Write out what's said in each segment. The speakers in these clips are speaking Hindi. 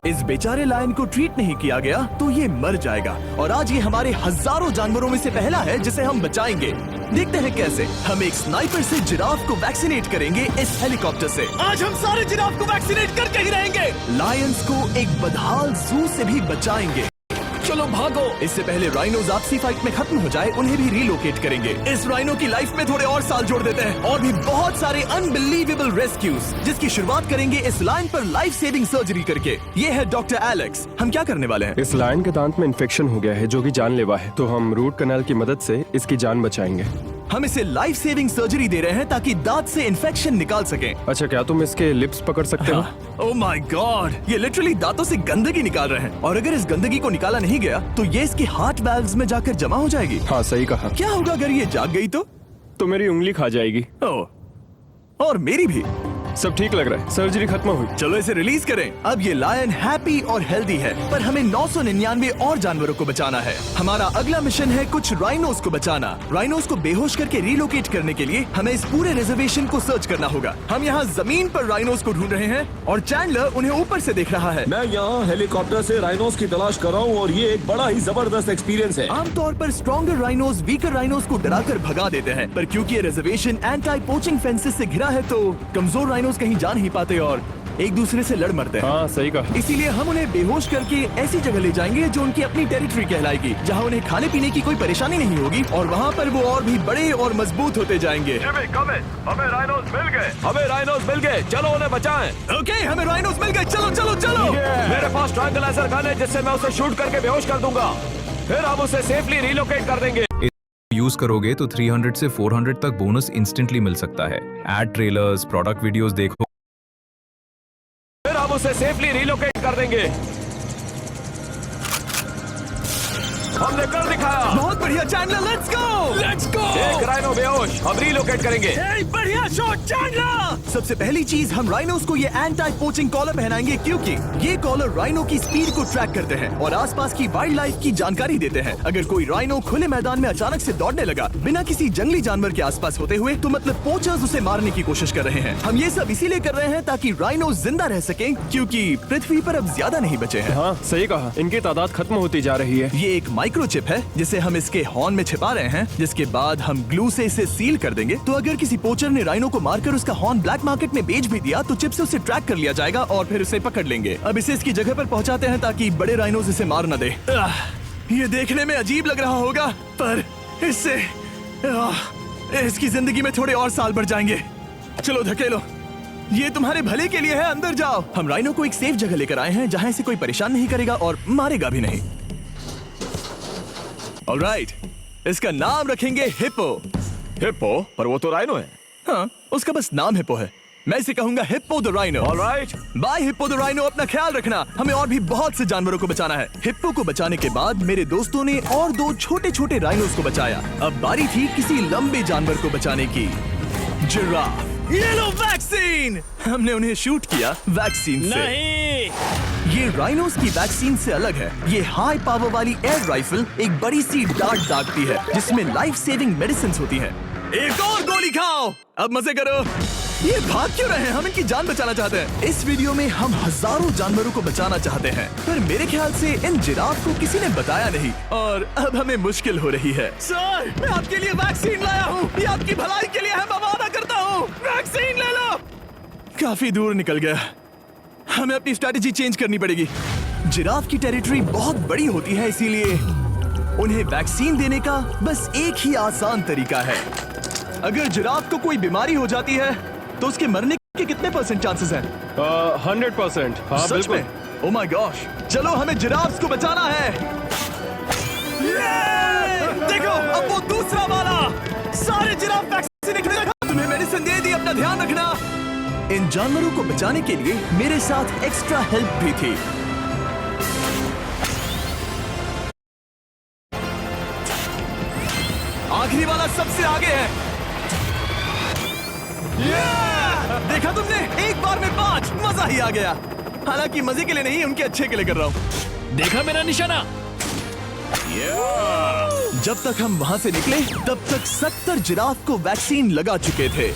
इस बेचारे लायन को ट्रीट नहीं किया गया तो ये मर जाएगा और आज ये हमारे हजारों जानवरों में से पहला है जिसे हम बचाएंगे। देखते हैं कैसे। हम एक स्नाइपर से जिराफ को वैक्सीनेट करेंगे इस हेलीकॉप्टर से। आज हम सारे जिराफ को वैक्सीनेट करके ही रहेंगे। लायंस को एक बदहाल जू से भी बचाएंगे। चलो भागो। इससे पहले राइनोज आपसी फाइट में खत्म हो जाए उन्हें भी रिलोकेट करेंगे। इस राइनो की लाइफ में थोड़े और साल जोड़ देते हैं और भी बहुत सारे अनबिलीवेबल रेस्क्यूज जिसकी शुरुआत करेंगे इस लायन पर लाइफ सेविंग सर्जरी करके। ये है डॉक्टर एलेक्स। हम क्या करने वाले हैं? इस लायन के दांत में इन्फेक्शन हो गया है जो कि जानलेवा है, तो हम रूट कैनाल की मदद से इसकी जान बचाएंगे। हम इसे लाइफ सेविंग सर्जरी दे रहे हैं ताकि दांत से इन्फेक्शन निकाल सकें। अच्छा, क्या तुम इसके लिप्स पकड़ सकते हो? ओह माय गॉड, ये लिटरली दांतों से गंदगी निकाल रहे हैं और अगर इस गंदगी को निकाला नहीं गया तो ये इसकी हार्ट वाल्व्स में जाकर जमा हो जाएगी। हाँ, सही कहा। क्या होगा अगर ये जाग गई तो मेरी उंगली खा जाएगी। ओह, और मेरी भी। सब ठीक लग रहा है, सर्जरी खत्म हुई। चलो इसे रिलीज करें। अब ये लायन हैप्पी और हेल्दी है, पर हमें 999 और जानवरों को बचाना है। हमारा अगला मिशन है कुछ राइनोस को बचाना। राइनोस को बेहोश करके रिलोकेट करने के लिए हमें इस पूरे रिजर्वेशन को सर्च करना होगा। हम यहाँ जमीन पर राइनोस को ढूंढ रहे हैं और चैंडलर उन्हें ऊपर से देख रहा है। मैं यहाँ हेलीकॉप्टर से राइनोस की तलाश कर रहा हूँ और ये एक बड़ा ही जबरदस्त एक्सपीरियंस है। आमतौर पर स्ट्रॉन्गर राइनोस वीकर राइनोस को डराकर भगा देते हैं, पर क्योंकि ये रिजर्वेशन एंटी पोचिंग फेंसेस से घिरा है तो कमजोर राइनोस कहीं जा नहीं पाते और एक दूसरे से लड़ मरते हैं। हाँ, सही कहा। इसीलिए हम उन्हें बेहोश करके ऐसी जगह ले जाएंगे जो उनकी अपनी टेरिटरी कहलाएगी, जहाँ उन्हें खाने पीने की कोई परेशानी नहीं होगी और वहाँ पर वो और भी बड़े और मजबूत होते जाएंगे। हमें राइनोस मिल गए। हमें राइनोस मिल गए, चलो उन्हें बचाएं। ओके, हमें राइनोस मिल गए। चलो चलो चलो। मेरे पास ट्रायंगलाइजर गन है जिससे मैं उसे शूट करके बेहोश कर दूंगा, फिर हम उसे सेफली रिलोकेट कर देंगे। यूज करोगे तो 300 से 400 तक बोनस इंस्टेंटली मिल सकता है। एड ट्रेलर्स, प्रोडक्ट वीडियोस देखो, फिर हम उसे सेफली रिलोकेट कर देंगे। हमने कर दिखाया। बहुत बढ़िया Chandler, let's go let's go. एक राइनो बेहोश, हम रिलोकेट करेंगे। बढ़िया शॉट चैंडलर। सबसे पहली चीज, हम राइनोस को ये एंटी पोचिंग कॉलर पहनाएंगे क्योंकि ये कॉलर राइनो की स्पीड को ट्रैक करते हैं और आसपास की वाइल्ड लाइफ की जानकारी देते हैं। अगर कोई राइनो खुले मैदान में अचानक से दौड़ने लगा बिना किसी जंगली जानवर के आसपास होते हुए तो मतलब पोचर्स उसे मारने की कोशिश कर रहे हैं। हम ये सब इसीलिए कर रहे हैं ताकि राइनो जिंदा रह सके क्योंकि पृथ्वी पर अब ज्यादा नहीं बचे हैं। हाँ, सही कहा। इनकी तादाद खत्म होती जा रही है। ये एक माइक्रोचिप है जिसे हम इसके हॉर्न में छिपा रहे हैं, जिसके बाद हम ग्लू से इसे सील कर देंगे। तो अगर किसी पोचर ने राइनो को मारकर उसका हॉर्न ब्लैक मार्केट में बेच भी दिया तो चिप से उसे ट्रैक कर लिया जाएगा और फिर उसे पकड़ लेंगे। अब इसे इसकी जगह पर पहुंचाते हैं ताकि बड़े राइनोस इसे मार न दे। ये देखने में अजीब लग रहा होगा पर इससे इसकी जिंदगी में थोड़े और साल बढ़ जाएंगे। चलो धकेलो, ये तुम्हारे भले के लिए है, अंदर जाओ। हम राइनो को एक सेफ जगह लेकर आए हैं जहाँ इसे कोई परेशान नहीं करेगा और मारेगा भी नहीं। ऑलराइट, इसका नाम रखेंगे हिप्पो। हिप्पो? पर वो तो राइनो है। हाँ, उसका बस नाम हिप्पो है। मैं इसे कहूंगा hippo the rhino. Alright, bye hippo the rhino. अपना ख्याल रखना, हमें और भी बहुत से जानवरों को बचाना है। हिप्पो को बचाने के बाद मेरे दोस्तों ने और 2 छोटे छोटे राइनोस को बचाया। अब बारी थी किसी लंबे जानवर को बचाने की। जिराफ। ये लो वैक्सीन। हमने उन्हें शूट किया वैक्सीन से। नहीं, ये राइनोस की वैक्सीन से अलग है। ये हाई पावर वाली एयर राइफल एक बड़ी सी डार्ट दागती है जिसमें लाइफ सेविंग मेडिसिन होती है। एक और गोली खाओ, अब मजे करो। ये भाग क्यों रहे हैं? हम इनकी जान बचाना चाहते हैं। इस वीडियो में हम हजारों जानवरों को बचाना चाहते हैं, पर मेरे ख्याल से इन जिराफ को किसी ने बताया नहीं और अब हमें मुश्किल हो रही है। सर, मैं आपके लिए वैक्सीन लाया हूँ। ये आपकी भलाई के लिए है, मैं वादा करता हूँ। वैक्सीन ले लो। काफी दूर निकल गया, हमें अपनी स्ट्रैटेजी चेंज करनी पड़ेगी। जिराफ की टेरिटरी बहुत बड़ी होती है, इसीलिए उन्हें वैक्सीन देने का बस एक ही आसान तरीका है। अगर जिराफ को कोई बीमारी हो जाती है तो उसके मरने के कितने % चांसेस हैं? 100%। हाँ, सच बिल्कुल। में? ओह माय गॉश, चलो हमें जिराफ्स को बचाना है। देखो, अब वो दूसरा वाला। सारे जिराफ वैक्सीन के लिए तुम्हें मेडिसिन दे दी, अपना ध्यान रखना। इन जानवरों को बचाने के लिए मेरे साथ एक्स्ट्रा हेल्प भी थी। आखिरी वाला सबसे आगे है। देखा तुमने, एक बार में 5, मजा ही आ गया। हालांकि मजे के लिए नहीं, उनके अच्छे के लिए कर रहा हूँ। देखा मेरा निशाना? जब तक हम वहां से निकले तब तक 70 जिराफ को वैक्सीन लगा चुके थे।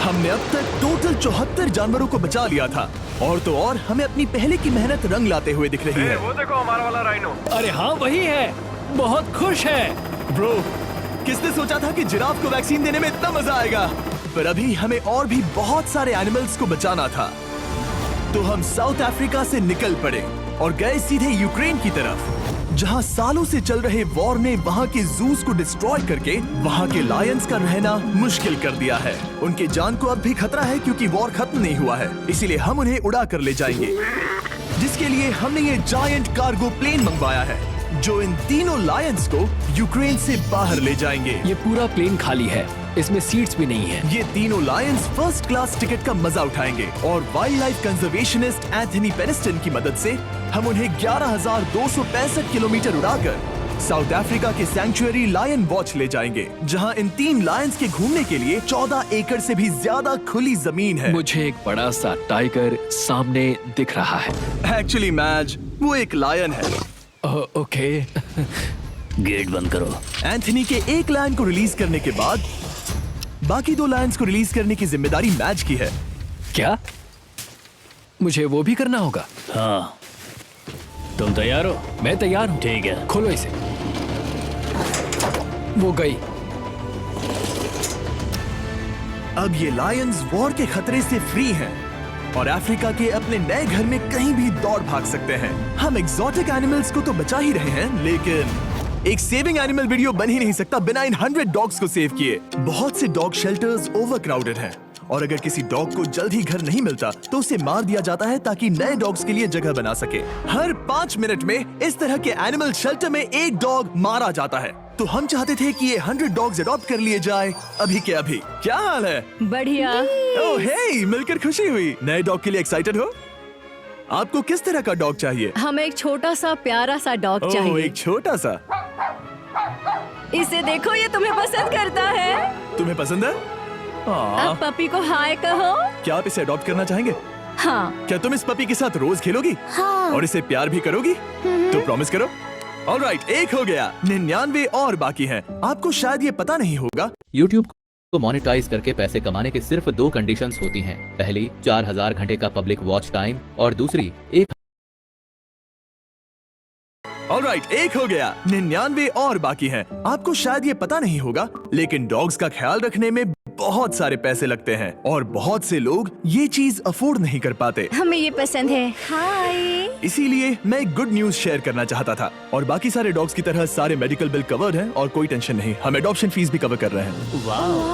हमने अब तक टोटल 74 जानवरों को बचा लिया था। और तो और हमें अपनी पहले की मेहनत रंग लाते हुए दिख रही है। वो देखो हमारा वाला राइनो। अरे हाँ वही है, बहुत खुश है। ब्रो, किसने सोचा था कि जिराफ को वैक्सीन देने में इतना मजा आएगा। पर अभी हमें और भी बहुत सारे एनिमल्स को बचाना था। तो हम साउथ अफ्रीका से निकल पड़े और गए सीधे यूक्रेन की तरफ, जहां सालों से चल रहे वॉर ने वहां के जूस को डिस्ट्रॉय करके वहां के लायंस का रहना मुश्किल कर दिया है। उनके जान को अब भी खतरा है क्योंकि वॉर खत्म नहीं हुआ है, इसीलिए हम उन्हें उड़ा कर ले जाएंगे, जिसके लिए हमने ये जायंट कार्गो प्लेन मंगवाया है जो इन तीनों लायंस को यूक्रेन से बाहर ले जाएंगे। ये पूरा प्लेन खाली है, इसमेमें सीट्स भी नहीं है। ये तीनों लायंस फर्स्ट क्लास टिकट का मजा उठाएंगे और वाइल्ड लाइफ कंजर्वेशनिस्ट एंथनी पेनिस्टन की मदद से हम उन्हें 11,265 किलोमीटर उड़ाकर साउथ अफ्रीका के सैंक्चुअरी लायन वॉच ले जाएंगे, जहां इन 3 लायंस के घूमने के लिए 14 एकड़ से भी ज्यादा खुली जमीन है। मुझे एक बड़ा सा टाइगर सामने दिख रहा है। एक्चुअली मैच, वो एक लायन है। ओके। गेट बंद करो। एंथनी के एक लायन को रिलीज करने के बाद बाकी 2 लायंस को रिलीज करने की जिम्मेदारी मैच की है। क्या मुझे वो भी करना होगा? हाँ, तुम तैयार हो? मैं तैयार हूँ। ठीक है। खोलो इसे। वो गई। अब ये लायंस वॉर के खतरे से फ्री हैं और अफ्रीका के अपने नए घर में कहीं भी दौड़ भाग सकते हैं। हम एग्जॉटिक एनिमल्स को तो बचा ही रहे हैं, लेकिन एक सेविंग एनिमल वीडियो बन ही नहीं सकता बिना इन 100 डॉग्स को सेव किए। बहुत से डॉग शेल्टर्स ओवरक्राउडेड हैं और अगर किसी डॉग को जल्द ही घर नहीं मिलता तो उसे मार दिया जाता है ताकि नए डॉग्स के लिए जगह बना सके। हर 5 मिनट में इस तरह के एनिमल शेल्टर में एक डॉग मारा जाता है। तो हम चाहते थे कि ये 100 डॉग्स अडॉप्ट कर लिए जाए अभी के अभी। क्या हाल है? बढ़िया। ओह हे, मिलकर खुशी हुई। नए डॉग के लिए एक्साइटेड हो? आपको किस तरह का डॉग चाहिए? हमें एक छोटा सा प्यारा सा डॉग ओह, चाहिए। एक छोटा सा। इसे देखो, ये तुम्हें पसंद करता है। तुम्हें पसंद है? अब पपी को हाय कहो। क्या आप इसे अडॉप्ट करना चाहेंगे? हाँ। क्या तुम इस पपी के साथ रोज खेलोगी? हाँ। और इसे प्यार भी करोगी? तो प्रॉमिस करो। ऑलराइट, एक हो गया, 99 और बाकी हैं। आपको शायद ये पता नहीं होगा, YouTube को मोनेटाइज करके पैसे कमाने के सिर्फ 2 कंडीशंस होती हैं। पहली 4000 घंटे का पब्लिक वॉच टाइम और दूसरी ऑलराइट, एक हो गया, 99 और बाकी हैं। आपको शायद ये पता नहीं होगा, लेकिन डॉग्स का ख्याल रखने में बहुत सारे पैसे लगते हैं और बहुत से लोग ये चीज अफोर्ड नहीं कर पाते। हमें ये पसंद है। हाय। इसीलिए मैं एक गुड न्यूज शेयर करना चाहता था। और बाकी सारे डॉग्स की तरह सारे मेडिकल बिल कवर्ड हैं और कोई टेंशन नहीं। हम एडॉप्शन फीस भी कवर कर रहे हैं।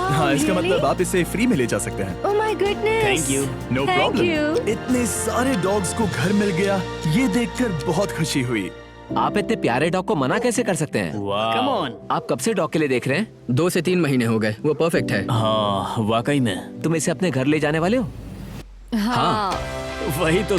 हाँ, इसका मतलब आप इसे फ्री में ले जा सकते हैं। Oh my goodness. Thank you. No Thank problem. you. इतने सारे डॉग्स को घर मिल गया, ये देखकर बहुत खुशी हुई। आप इतने प्यारे डॉग को मना कैसे कर सकते हैं? Come on. आप कब से डॉग के लिए देख रहे हैं? 2 से 3 महीने हो गए। वो परफेक्ट है। हाँ, वाकई में। तुम इसे अपने घर ले जाने वाले हो? हाँ। वही तो